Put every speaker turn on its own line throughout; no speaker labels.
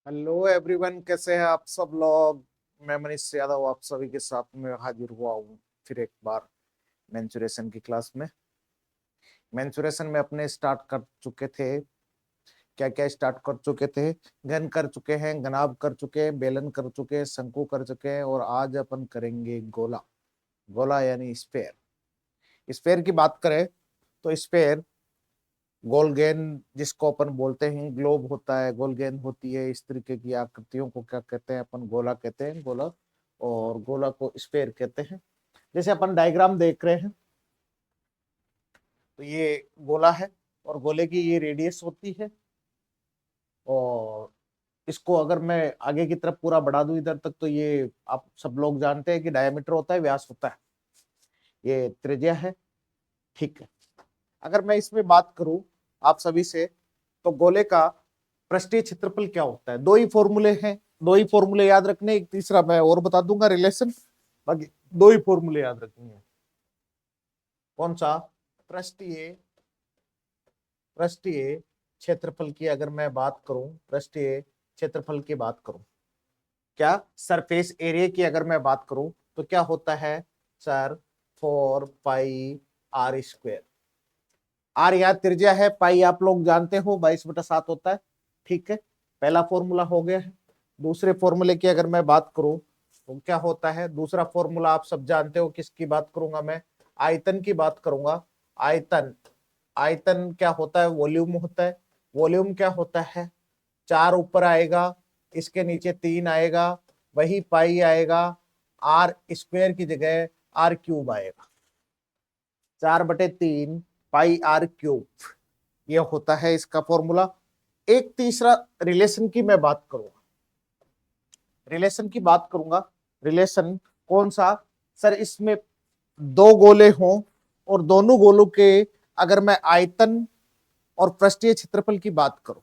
Hello everyone, कैसे हैं आप सब लोग। मैं मनीष यादव आप सभी के साथ में हाजिर हुआ हूँ फिर एक बार मेंसुरेशन की क्लास में। मेंसुरेशन में अपने स्टार्ट कर चुके थे। क्या क्या स्टार्ट कर चुके थे? घन कर चुके हैं, घनाभ कर चुके हैं, बेलन कर चुके हैं, शंकु कर चुके हैं और आज अपन करेंगे गोला। गोला यानी स्फेयर। स्फेयर की बात करें तो स्फेयर गोल गेंद जिसको अपन बोलते हैं, ग्लोब होता है, गोल गेंद होती है, इस तरीके की आकृतियों को क्या कहते हैं? अपन गोला कहते हैं, गोला। और गोला को स्फेयर कहते हैं। जैसे अपन डायग्राम देख रहे हैं तो ये गोला है और गोले की ये रेडियस होती है। और इसको अगर मैं आगे की तरफ पूरा बढ़ा दूं इधर तक तो ये आप सब लोग जानते हैं कि डायमीटर होता है, व्यास होता है, ये त्रिज्या है। ठीक है। अगर मैं इसमें बात करूं आप सभी से, तो गोले का पृष्ठीय क्षेत्रफल क्या होता है? दो ही फॉर्मूले हैं, दो ही फॉर्मूले याद रखने, एक तीसरा मैं और बता दूंगा रिलेशन। बाकी दो ही फॉर्मूले याद रखनी है। कौन सा? पृष्ठीय पृष्ठीय क्षेत्रफल की अगर मैं बात करूं, पृष्ठीय क्षेत्रफल की बात करूं, क्या सरफेस एरिया की अगर मैं बात करूं तो क्या होता है sir? 4 pi r square. R यहाँ त्रिज्या है, पाई आप लोग जानते हो 22/7 होता है। ठीक है, पहला फॉर्मूला हो गया है। दूसरे फॉर्मूले की अगर मैं बात करूं तो क्या होता है? दूसरा फॉर्मूला आप सब जानते हो, किसकी बात करूंगा मैं? आयतन की बात करूंगा। आयतन, आयतन क्या होता है? वॉल्यूम होता है। वॉल्यूम क्या होता है? 4 ऊपर आएगा, इसके नीचे 3 आएगा, वही पाई आएगा, आर स्क्वायर की जगह आर क्यूब आएगा। 4/3 पाई आर क्यूब, ये होता है इसका फॉर्मूला। एक तीसरा रिलेशन की मैं बात करूंगा, रिलेशन की बात करूंगा। रिलेशन कौन सा? सर इसमें दो गोले हों और दोनों गोलों के अगर मैं आयतन और पृष्ठीय क्षेत्रफल की बात करूं,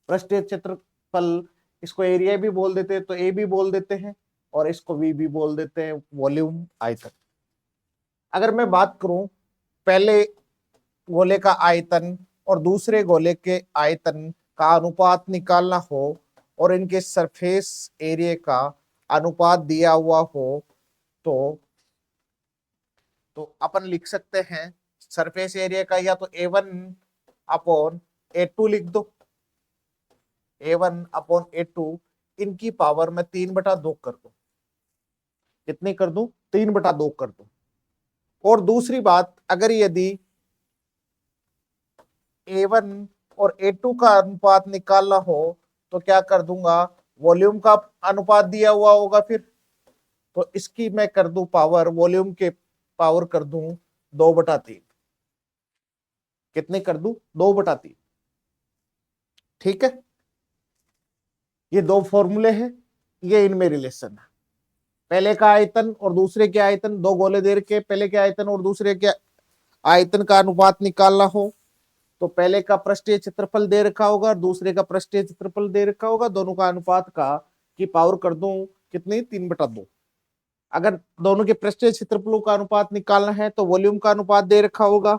पृष्ठीय क्षेत्रफल इसको एरिया भी बोल देते हैं तो ए भी बोल देते हैं, और इसको वी भी बोल देते हैं, वॉल्यूम आयतन। अगर मैं बात करूं पहले गोले का आयतन और दूसरे गोले के आयतन का अनुपात निकालना हो और इनके सरफेस एरिया का अनुपात दिया हुआ हो तो अपन लिख सकते हैं सरफेस एरिया का या तो A1/A2 लिख दो। A1/A2 इनकी पावर में 3/2 कर दो। कितनी कर दूं? 3/2 कर दो। और दूसरी बात, अगर यदि A1 और A2 का अनुपात निकालना हो तो क्या कर दूंगा? वॉल्यूम का अनुपात दिया हुआ होगा फिर, तो इसकी मैं कर दूं पावर, वॉल्यूम के पावर कर दूं 2/3। कितने कर दूं? 2/3। ठीक है, ये दो फॉर्मूले हैं, ये इनमें रिलेशन है। पहले का आयतन और दूसरे के आयतन, दो गोले दे के पहले के आयतन और दूसरे के आयतन का अनुपात निकालना हो तो पहले का पृष्ठीय क्षेत्रफल दे रखा होगा और दूसरे का पृष्ठीय क्षेत्रफल दे रखा होगा, दोनों का अनुपात का की पावर कर दूं कितनी? 3/2। अगर दोनों के पृष्ठीय क्षेत्रफलों का अनुपात निकालना है तो वॉल्यूम का अनुपात दे रखा होगा,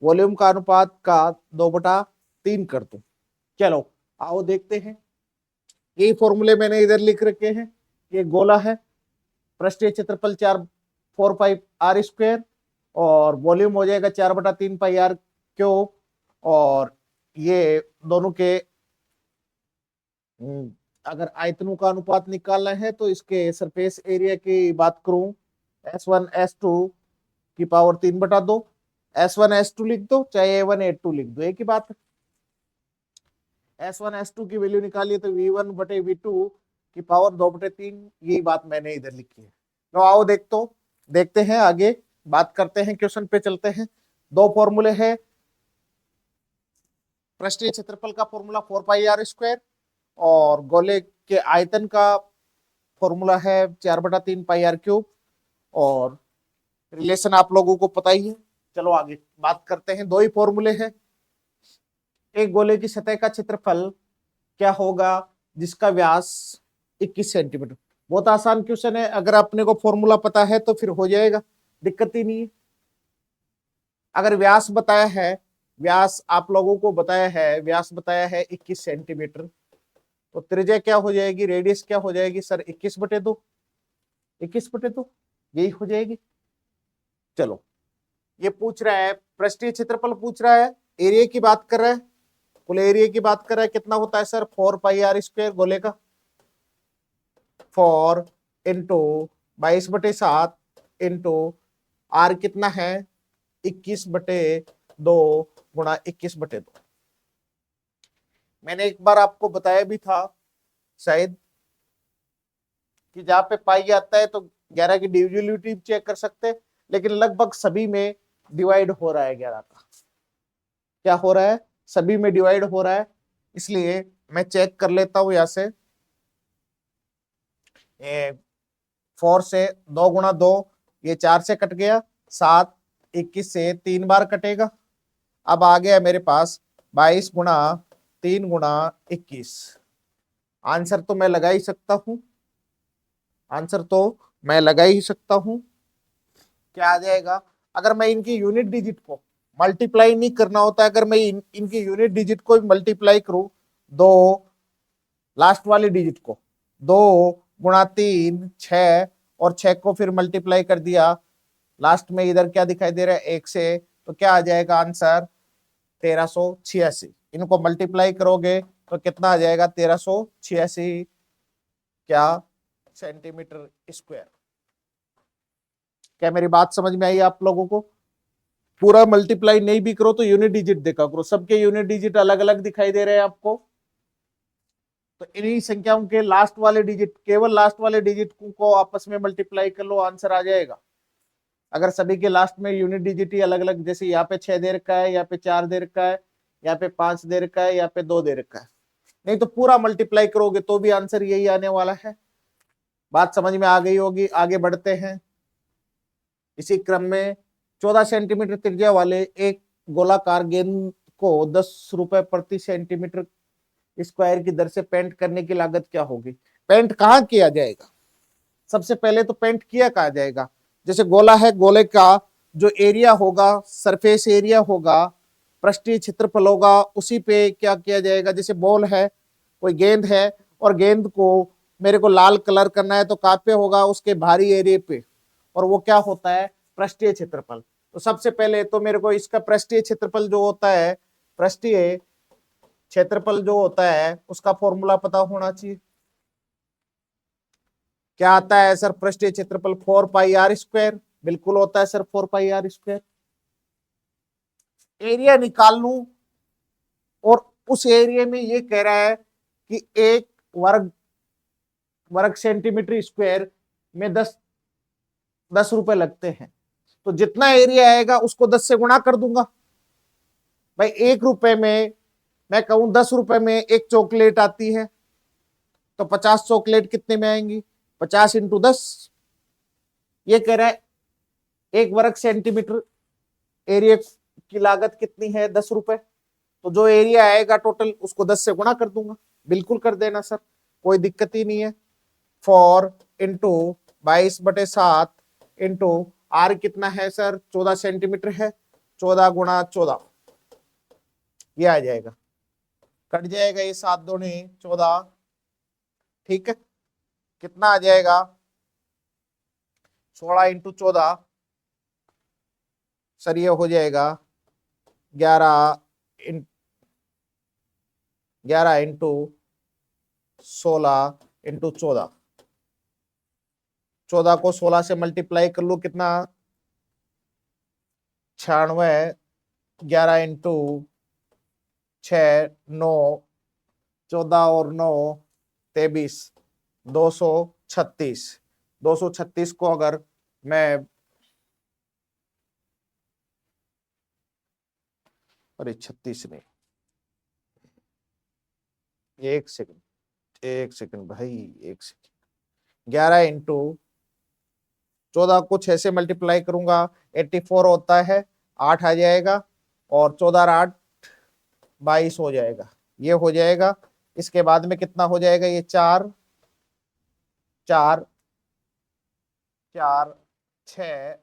वॉल्यूम का अनुपात का 2/3 कर दो। चलो आओ देखते हैं। ये फॉर्मूले मैंने इधर लिख रखे हैं। ये गोला है, पृष्ठीय क्षेत्रफल 4 4 पाई r स्क्वायर और वॉल्यूम हो जाएगा 4/3 पाई r क्यूब। और ये दोनों के अगर आयतनों का अनुपात निकालना है तो इसके सरफेस एरिया की बात करूं, S1 S2 की पावर 3/2। S1 S2 लिख दो, चाहे A1 A2 लिख दो, एक ही बात है। S1 S2 की वैल्यू निकालिए तो V1/V2 की पावर 2/3, यही बात मैंने इधर लिखी है। तो आओ देखते हैं आगे, बात करते हैं, क्वेश्चन पे चलते हैं। दो फॉर्मूले हैं। पृष्ठीय क्षेत्रफल का फॉर्मूला 4 पाई r स्क्वायर और गोले के आयतन का फॉर्मूला है 4/3 पाई r क्यूब। और रिलेशन आप लोगों को पता ही है। चलो आगे बात करते हैं। दो ही फॉर्मूले हैं। एक गोले की सतह का क्षेत्रफल क्या होगा जिसका व्यास 21 सेंटीमीटर? बहुत आसान क्वेश्चन है, अगर अपने को फॉर्मूला पता है तो फिर हो जाएगा, दिक्कत ही नहीं है। अगर व्यास बताया है, व्यास आप लोगों को बताया है, व्यास बताया है 21 सेंटीमीटर, तो त्रिज्या क्या हो जाएगी, रेडियस क्या हो जाएगी सर, 21/2, 21/2 यही हो जाएगी। चलो ये पूछ रहा है पृष्ठीय क्षेत्रफल पूछ रहा है, एरिया की बात कर रहा है, कुल एरिया की बात कर रहा है, कितना होता है सर 4πr² गोले का, 4 इंटू 22/7 इंटू आर कितना है 21/2 गुणा 21/2। मैंने एक बार आपको बताया भी था शायद कि जहां पे पाई आता है तो 11 की डिविजिबिलिटी चेक कर सकते हैं, लेकिन लगभग सभी में डिवाइड हो रहा है 11 का, क्या हो रहा है सभी में डिवाइड हो रहा है, इसलिए मैं चेक कर लेता हूं यहां से। 4 से 2 गुणा 2, ये 4 से कट गया, 7, 21 से 3 बार कटेगा, अब आ गया मेरे पास 22 गुणा 3 गुणा 21। आंसर तो मैं लगा ही सकता हूं, आंसर तो मैं लगा ही सकता हूं, क्या आ जाएगा, अगर मैं इनकी यूनिट डिजिट को मल्टीप्लाई नहीं करना होता, अगर मैं इनकी यूनिट डिजिट को मल्टीप्लाई करूं, दो लास्ट वाली डिजिट को, 2 गुणा 3 6, और 6 को फिर मल्टीप्लाई कर दिया, लास्ट में इधर क्या दिखाई दे रहा है 1 से, तो क्या आ जाएगा आंसर 1386। इनको मल्टीप्लाई करोगे तो कितना आ जाएगा 1386 क्या सेंटीमीटर स्क्वायर। क्या मेरी बात समझ में आई आप लोगों को, पूरा मल्टीप्लाई नहीं भी करो तो यूनिट डिजिट देखा करो, सबके यूनिट डिजिट अलग अलग दिखाई दे रहे हैं आपको, तो इन्हीं संख्याओं के लास्ट वाले डिजिट, केवल लास्ट वाले डिजिट को आपस में मल्टीप्लाई कर लो, आंसर आ जाएगा। अगर सभी के लास्ट में यूनिट डिजिट ही अलग अलग, जैसे यहाँ पे 6 दे रखा है, यहाँ पे 4 दे रखा है, यहाँ पे 5 दे रखा है, यहाँ पे 2 दे रखा है, नहीं तो पूरा मल्टीप्लाई करोगे तो भी आंसर यही आने वाला है। बात समझ में आ गई होगी, आगे बढ़ते हैं। इसी क्रम में 14 सेंटीमीटर त्रिज्या वाले एक गोलाकार गेंद को 10 रुपए प्रति सेंटीमीटर स्क्वायर की दर से पेंट करने की लागत क्या होगी। पेंट कहाँ किया जाएगा, सबसे पहले तो पेंट किया कहा जाएगा, जैसे गोला है, गोले का जो एरिया होगा, सरफेस एरिया होगा, पृष्ठीय क्षेत्रफल होगा, उसी पे क्या किया जाएगा, जैसे बॉल है, कोई गेंद है, और गेंद को मेरे को लाल कलर करना है तो कहाँ पे होगा, उसके बाहरी एरिया पे, और वो क्या होता है पृष्ठीय क्षेत्रफल। तो सबसे पहले तो मेरे को इसका पृष्ठीय क्षेत्रफल जो होता है, पृष्ठीय क्षेत्रफल जो होता है उसका फॉर्मूला पता होना चाहिए। क्या आता है सर पृष्ठीय क्षेत्रफल 4πr², बिल्कुल होता है सर 4πr²। एरिया निकाल लूं, और उस एरिया में ये कह रहा है कि एक वर्ग सेंटीमीटर स्क्वायर में 10 रुपए लगते हैं, तो जितना एरिया आएगा उसको 10 से गुणा कर दूंगा। भाई 1 रुपए में मैं कहूं 10 रुपए में एक चॉकलेट आती है, तो 50 चॉकलेट कितने में आएंगी, 50 इंटू 10, ये कह रहा है 1 वर्ग सेंटीमीटर एरिया की लागत कितनी है 10 रुपए, तो जो एरिया आएगा टोटल उसको 10 से गुणा कर दूंगा, बिल्कुल कर देना सर, कोई दिक्कत ही नहीं है। 4 इंटू 22/7 इंटू आर कितना है सर 14 सेंटीमीटर है, 14 गुणा 14, ये आ जाएगा, कट जाएगा ये 7 दूनी 14, ठीक है, कितना आ जाएगा 16 इंटू 14 सर, ये हो जाएगा 11 इंटू 16 इंटू 14, 14 को 16 से मल्टीप्लाई कर लो कितना 96, 11 इंटू 6 9, 14 और 9 23, 236, 236 को अगर मैं, अरे 36 नहीं, एक सेकंड भाई, एक सेकंड, 11 इंटू 14 को 6 से मल्टीप्लाई करूंगा 84 होता है, 8 आ जाएगा, और 14 और 8 22 हो जाएगा, ये हो जाएगा। इसके बाद में कितना हो जाएगा, ये 4 4 4 6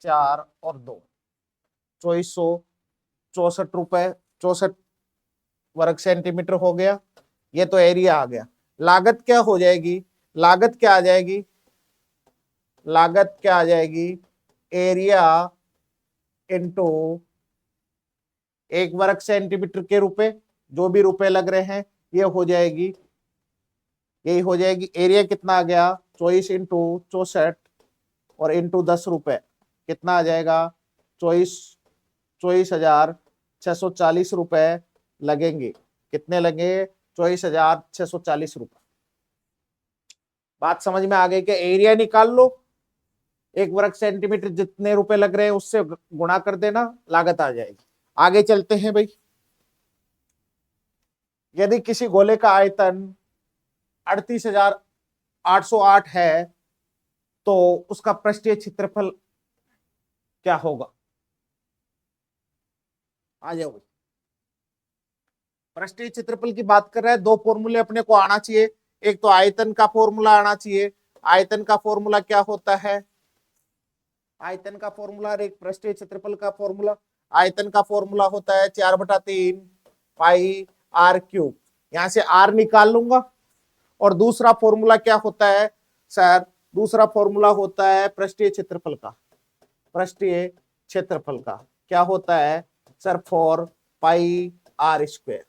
4 और 2, 2464 रुपए 64 वर्ग सेंटीमीटर हो गया। ये तो एरिया आ गया। लागत क्या हो जाएगी, लागत क्या आ जाएगी, लागत क्या आ जाएगी, एरिया इनटू 1 वर्ग सेंटीमीटर के रुपए, जो भी रुपए लग रहे हैं ये हो जाएगी, यही हो जाएगी। एरिया कितना आ गया, 24 इंटू 64 और इंटू 10 रुपए, कितना आ जाएगा, 24,640 रुपए लगेंगे। कितने लगे, 24,640 रुपए। बात समझ में आ गई कि एरिया निकाल लो, 1 वर्ग सेंटीमीटर जितने रुपए लग रहे हैं उससे गुणा कर देना, लागत आ जाएगी। आगे चलते हैं भाई। यदि किसी गोले का आयतन 38,808 है तो उसका पृष्ठीय क्षेत्रफल क्या होगा, आ जाओ भाई। पृष्ठीय क्षेत्रफल की बात कर रहा है, दो फॉर्मूले अपने को आना चाहिए। एक तो आयतन का फॉर्मूला आना चाहिए, आयतन का फॉर्मूला क्या होता है, आयतन का फॉर्मूला और एक पृष्ठीय क्षेत्रफल का फॉर्मूला। आयतन का फॉर्मूला होता है 4/3 पाई आर क्यूब, यहां से आर निकाल लूंगा। और दूसरा फॉर्मूला क्या होता है सर, दूसरा फॉर्मूला होता है पृष्ठीय क्षेत्रफल का, पृष्ठीय क्षेत्रफल का क्या होता है सर, 4 पाई आर स्क्वायर।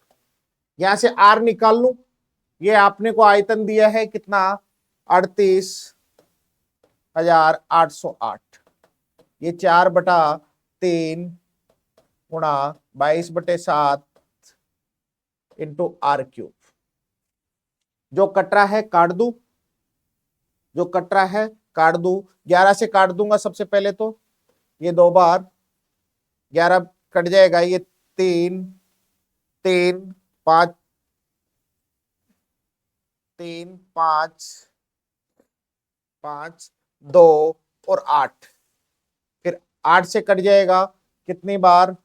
यहां से आर निकाल लू, ये आपने को आयतन दिया है कितना, 38,808, ये 4/3 गुणा 22/7 इंटू आर क्यूब। जो कट रहा है काट दू, जो कट रहा है काट दू, 11 से काट दूंगा सबसे पहले तो, ये 2 बार 11 कट जाएगा, ये 3 3 5 3 5 5 2 और 8, फिर 8 से कट जाएगा कितनी बार,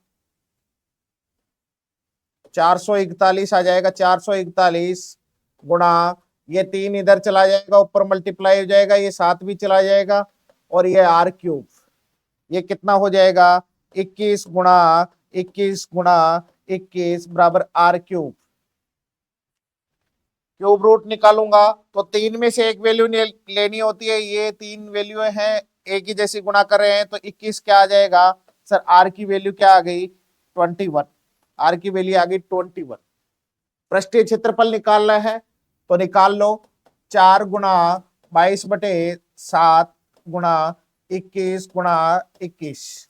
441 आ जाएगा, 441 गुणा ये 3 इधर चला जाएगा, ऊपर मल्टीप्लाई हो जाएगा, ये 7 भी चला जाएगा, और ये आर क्यूब, ये कितना हो जाएगा, 21 गुणा 21 गुणा 21 बराबर आर क्यूब। क्यूब रूट निकालूंगा तो 3 में से एक वैल्यू लेनी होती है, ये 3 वैल्यू है एक ही जैसी गुणा कर रहे हैं, तो 21 क्या आ जाएगा सर, आर की वैल्यू क्या आ गई, 21, आर की वैल्यू आ गई 21। पृष्ठीय क्षेत्रफल निकालना है तो निकाल लो, 4 गुणा 22/7 गुणा 21 गुणा 21,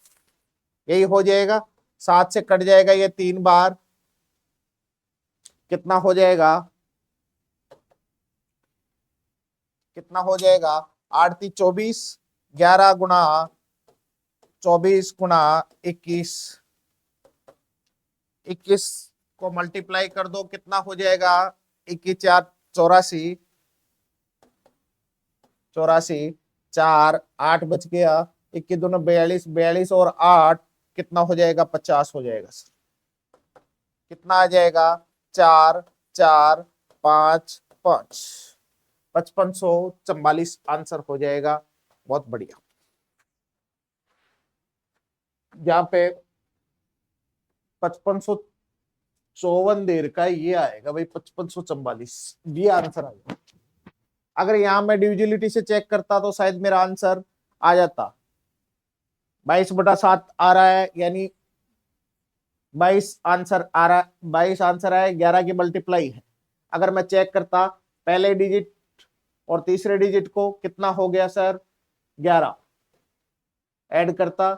यही हो जाएगा। 7 से कट जाएगा ये 3 बार, कितना हो जाएगा, कितना हो जाएगा, 8 3 24, 11 गुणा 24 गुणा 21, 21 को मल्टीप्लाई कर दो, कितना हो जाएगा, 21 4 84, 84 4 8 बच गया, 21 दूना 42, 42 और 8 कितना हो जाएगा, 50 हो जाएगा सर। कितना आ जाएगा, 4 4 5 5, 5544 आंसर हो जाएगा। बहुत बढ़िया। यहाँ पे 5554 देर का ये आएगा भाई, 5544 ये आंसर आएगा। अगर यहाँ मैं डिविजिबिलिटी से चेक करता तो शायद मेरा आंसर आ जाता, 22/7 आ रहा है, यानी 22 आंसर आ रहा है, 22 आंसर आया, 11 की मल्टीप्लाई है। अगर मैं चेक करता पहले डिजिट और तीसरे डिजिट को, कितना हो गया सर, 11, ऐड करता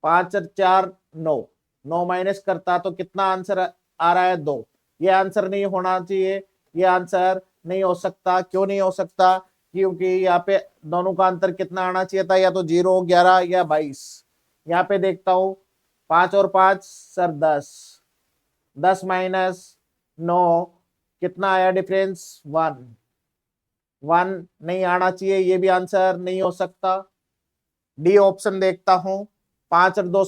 5 और 4 9, 9 माइनस करता तो कितना आंसर आ रहा है, 2। ये आंसर नहीं होना चाहिए, ये आंसर नहीं हो सकता। क्यों नहीं हो सकता, क्योंकि यहाँ पे दोनों का अंतर कितना आना चाहिए था, या तो 0 11 या 22। यहाँ पे देखता हूँ 5 और 5 सर 10, 10 माइनस 9 कितना आया डिफरेंस, 1, 1 नहीं आना चाहिए, ये भी आंसर नहीं हो सकता। डी ऑप्शन देखता हूं, 5 और 2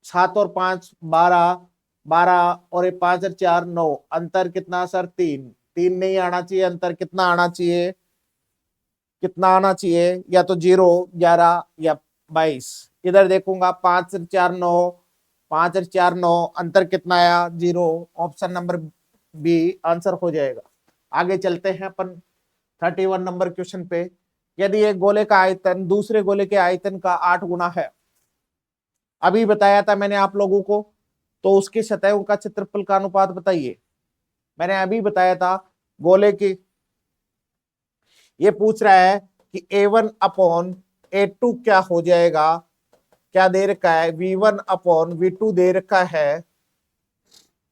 7 और 5 12, 12 और ये 5 और 4 9, अंतर कितना सर, 3, 3 नहीं आना चाहिए, अंतर कितना आना चाहिए, कितना आना चाहिए, या तो 0 11 या 22। इधर देखूंगा 5 और 4 9, 5 और 4 9, अंतर कितना आया, 0, ऑप्शन नंबर बी आंसर हो जाएगा। आगे चलते हैं अपन 31 नंबर क्वेश्चन पे। यदि एक गोले का आयतन दूसरे गोले के आयतन का 8 गुना है, अभी बताया था मैंने आप लोगों को, तो उसकी सतहों का क्षेत्रफल का अनुपात बताइए। मैंने अभी बताया था गोले की, ये पूछ रहा है कि A1/A2 क्या हो जाएगा, क्या दे रखा है, V1/V2 दे रखा है,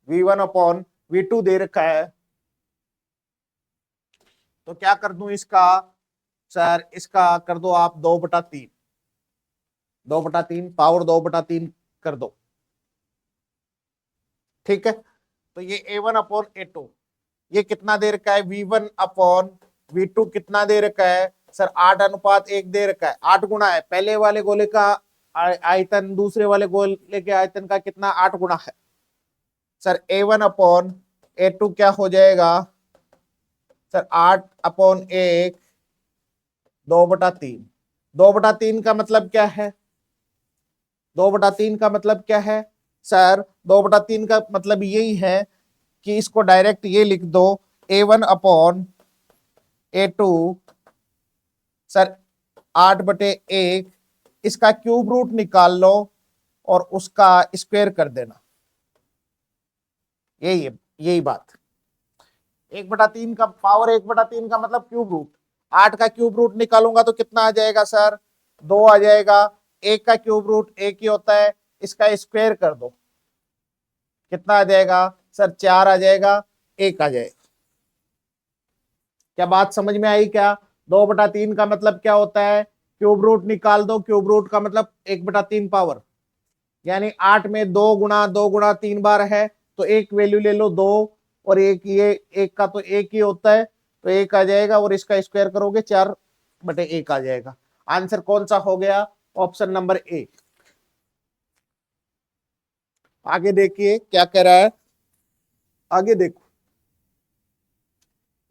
V1/V2 दे रखा है। तो क्या कर दूं इसका, सर इसका कर दो आप 2/3, 2/3 पावर 2/3 कर दो, ठीक है। तो ये A1/A2 ये कितना दे रखा है, V1/V2 कितना दे रखा है सर, 8:1 दे रखा है। 8 गुना है, पहले वाले गोले का आयतन दूसरे वाले गोले के आयतन का कितना, 8 गुना है। सर A1/A2 क्या हो जाएगा सर, 8/1 2/3। 2/3 का मतलब क्या है, 2/3 का मतलब क्या है सर, 2/3 का मतलब यही है कि इसको डायरेक्ट ये लिख दो A1/A2 सर 8/1, इसका क्यूब रूट निकाल लो और उसका स्क्वायर कर देना, यही है, यही बात। 1/3 का पावर 1/3 का मतलब क्यूब रूट, 8 का क्यूब रूट निकालूंगा तो कितना आ जाएगा सर, 2 आ जाएगा। 1 का क्यूब रूट 1 ही होता है, इसका स्क्वायर कर दो, कितना आ जाएगा सर, 4 आ जाएगा, 1 आ जाएगा। क्या बात समझ में आई क्या, 2/3 का मतलब क्या होता है, क्यूब रूट निकाल दो, क्यूब रूट का मतलब 1/3 पावर, यानी 8 में 2 गुणा 3 बार है, तो एक वैल्यू ले लो 2, और एक ये 1 का तो 1 ही होता है, तो 1 आ जाएगा, और इसका स्क्वायर करोगे 4/1 आ जाएगा। आंसर कौन सा हो गया, ऑप्शन नंबर ए। आगे देखिए क्या कह रहा है, आगे देखो,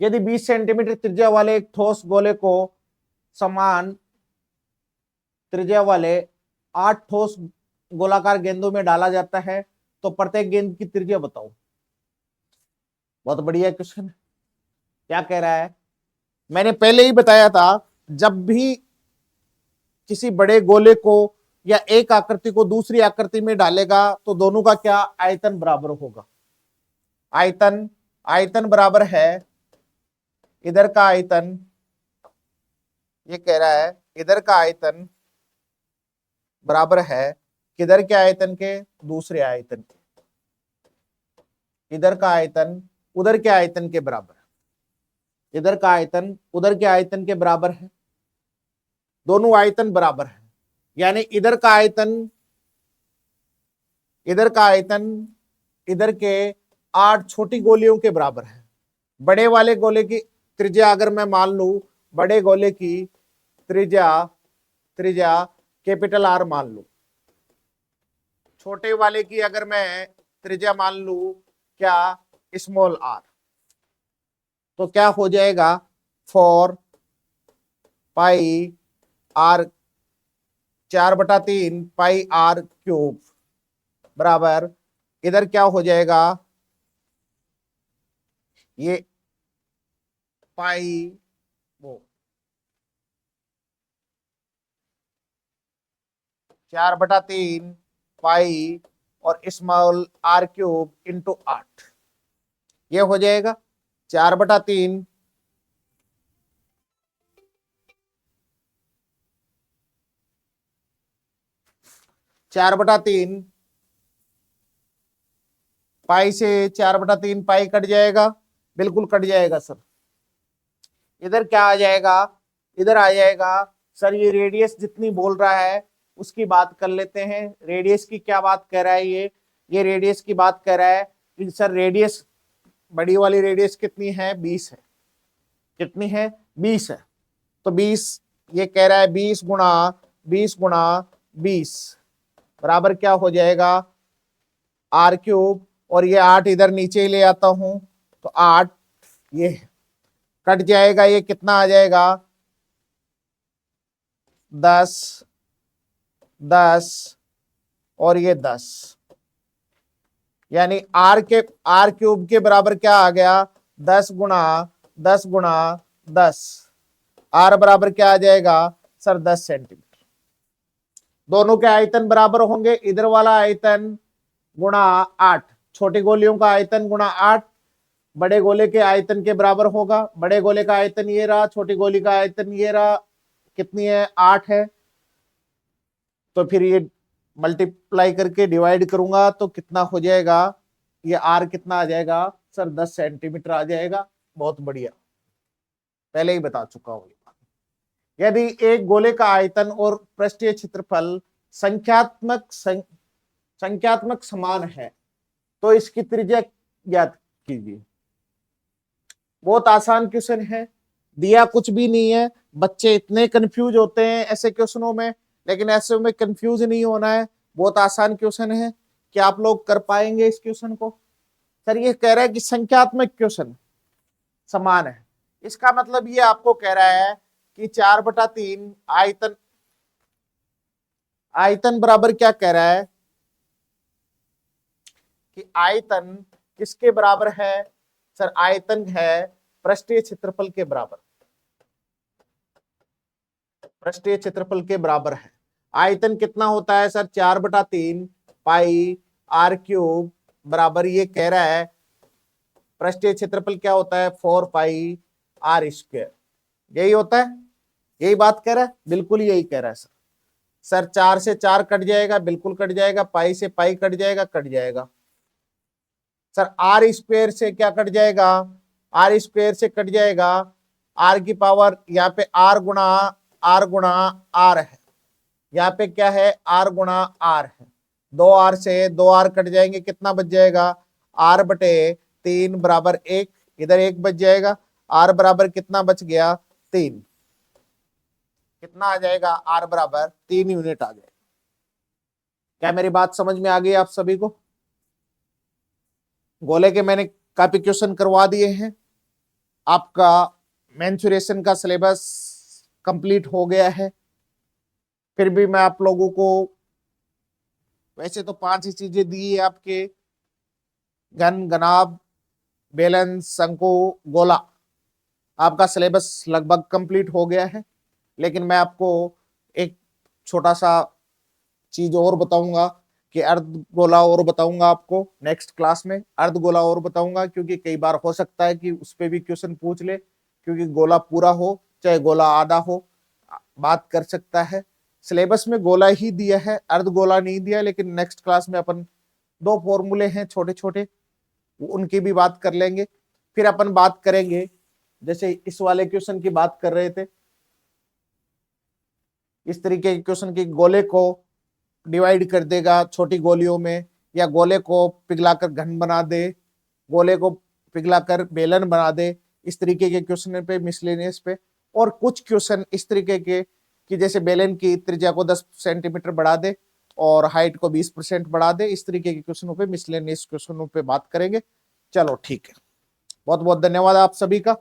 यदि 20 सेंटीमीटर त्रिज्या वाले एक ठोस गोले को समान त्रिज्या वाले 8 ठोस गोलाकार गेंदों में डाला जाता है, तो प्रत्येक गेंद की त्रिज्या बताओ। बहुत बढ़िया क्वेश्चन। क्या कह रहा है, मैंने पहले ही बताया था, जब भी किसी बड़े गोले को या एक आकृति को दूसरी आकृति में डालेगा तो दोनों का क्या आयतन बराबर होगा। आयतन आयतन बराबर है, इधर का आयतन, ये कह रहा है इधर का आयतन बराबर है किधर के आयतन के, दूसरे आयतन के। इधर का आयतन उधर के आयतन के बराबर, इधर का आयतन उधर के आयतन के बराबर है, दोनों आयतन बराबर है। यानी इधर का आयतन इधर के 8 छोटी गोलियों के बराबर है। बड़े वाले गोले की त्रिज्या अगर मैं मान लू, बड़े गोले की त्रिज्या त्रिज्या कैपिटल आर मान लू, छोटे वाले की अगर मैं त्रिज्या मान लू क्या, स्मॉल आर, तो क्या हो जाएगा 4 पाई आर, 4/3 पाई आर क्यूब बराबर, इधर क्या हो जाएगा, ये पाई वो 4/3 पाई और स्मॉल आर क्यूब इंटू 8, ये हो जाएगा 4/3 4/3 पाई से 4/3 पाई कट जाएगा, बिल्कुल कट जाएगा सर। इधर क्या आ जाएगा, इधर आ जाएगा सर, ये रेडियस जितनी बोल रहा है उसकी बात कर लेते हैं। रेडियस की क्या बात कर रहा है, ये रेडियस की बात कर रहा है कि सर रेडियस, बड़ी वाली रेडियस कितनी है, 20 है, कितनी है, 20 है। तो 20, ये कह रहा है 20 गुणा 20 बराबर क्या हो जाएगा, आर क्यूब, और ये 8 इधर नीचे ही ले आता हूं, तो 8 ये कट जाएगा, ये कितना आ जाएगा 10 10 और ये 10, यानी आर क्यूब के बराबर क्या आ गया, 10 गुणा 10 गुणा 10। आर बराबर क्या आ जाएगा सर, 10 सेंटीमीटर। दोनों के आयतन बराबर होंगे, इधर वाला आयतन गुणा 8, छोटी गोलियों का आयतन गुणा 8 बड़े गोले के आयतन के बराबर होगा। बड़े गोले का आयतन ये रहा, छोटी गोली का आयतन ये रहा, कितनी है 8 है। तो फिर ये मल्टीप्लाई करके डिवाइड करूंगा तो कितना हो जाएगा, ये आर कितना आ जाएगा सर, 10 सेंटीमीटर आ जाएगा। बहुत बढ़िया, पहले ही बता चुका हूं। यदि एक गोले का आयतन और पृष्ठीय क्षेत्रफल संख्यात्मक समान है तो इसकी त्रिज्या ज्ञात कीजिए। बहुत आसान क्वेश्चन है, दिया कुछ भी नहीं है। बच्चे इतने कंफ्यूज होते हैं ऐसे क्वेश्चनों में, लेकिन ऐसे में कंफ्यूज नहीं होना है। बहुत आसान क्वेश्चन है, क्या आप लोग कर पाएंगे इस क्वेश्चन को? सर ये कह रहा है कि संख्यात्मक क्वेश्चन समान है, इसका मतलब ये आपको कह रहा है कि 4/3 आयतन बराबर क्या कह रहा है कि आयतन किसके बराबर है सर, आयतन है पृष्ठीय क्षेत्रफल के बराबर। पृष्ठीय क्षेत्रफल के बराबर है। आयतन कितना होता है सर, 4/3 पाई आर क्यूब बराबर, ये कह रहा है पृष्ठीय क्षेत्रफल क्या होता है, 4 पाई आर स्क्वायर। यही होता है, यही बात कह रहा है, बिल्कुल यही कह रहा है सर। सर 4 से 4 कट जाएगा, बिल्कुल कट जाएगा। पाई से पाई कट जाएगा, कट जाएगा। सर आर स्क्वायर से क्या कट जाएगा, आर स्क्वायर से कट जाएगा आर की पावर, यहाँ पे आर गुणा आर है, यहाँ पे क्या है आर गुणा आर है। 2 आर से 2 आर कट जाएंगे, कितना बच जाएगा, r/3 बराबर 1, इधर 1 बच जाएगा। r बराबर कितना बच गया, 3। कितना आ जाएगा, r बराबर 3 यूनिट आ जाएगा। क्या मेरी बात समझ में आ गई आप सभी को? गोले के मैंने काफी क्वेश्चन करवा दिए हैं। आपका मेंसुरेशन का सिलेबस कंप्लीट हो गया है। फिर भी मैं आप लोगों को, वैसे तो 5 ही चीजें दी है आपके, घन, घनाभ, बेलन, शंकु, गोला। आपका सिलेबस लगभग कंप्लीट हो गया है, लेकिन मैं आपको एक छोटा सा चीज और बताऊंगा कि अर्धगोला और बताऊंगा आपको नेक्स्ट क्लास में। अर्धगोला और बताऊंगा क्योंकि कई बार हो सकता है कि उस पर भी क्वेश्चन पूछ ले, क्योंकि गोला पूरा हो चाहे गोला आधा हो, बात कर सकता है। सिलेबस में गोला ही दिया है, अर्धगोला नहीं दिया, लेकिन नेक्स्ट क्लास में अपन 2 फॉर्मूले हैं छोटे छोटे, उनकी भी बात कर लेंगे। फिर अपन बात करेंगे, जैसे इस वाले क्वेश्चन की बात कर रहे थे, इस तरीके के क्वेश्चन की गोले को डिवाइड कर देगा छोटी गोलियों में, या गोले को पिघलाकर घन बना दे, गोले को पिघलाकर बेलन बना दे, इस तरीके के क्वेश्चन पे, मिसलेनियस पे। और कुछ क्वेश्चन इस तरीके के कि जैसे बेलन की त्रिज्या को 10 सेंटीमीटर बढ़ा दे और हाइट को 20% बढ़ा दे, इस तरीके के क्वेश्चनों पे, मिसलेनियस क्वेश्चनों पे बात करेंगे। चलो ठीक है, बहुत बहुत धन्यवाद आप सभी का।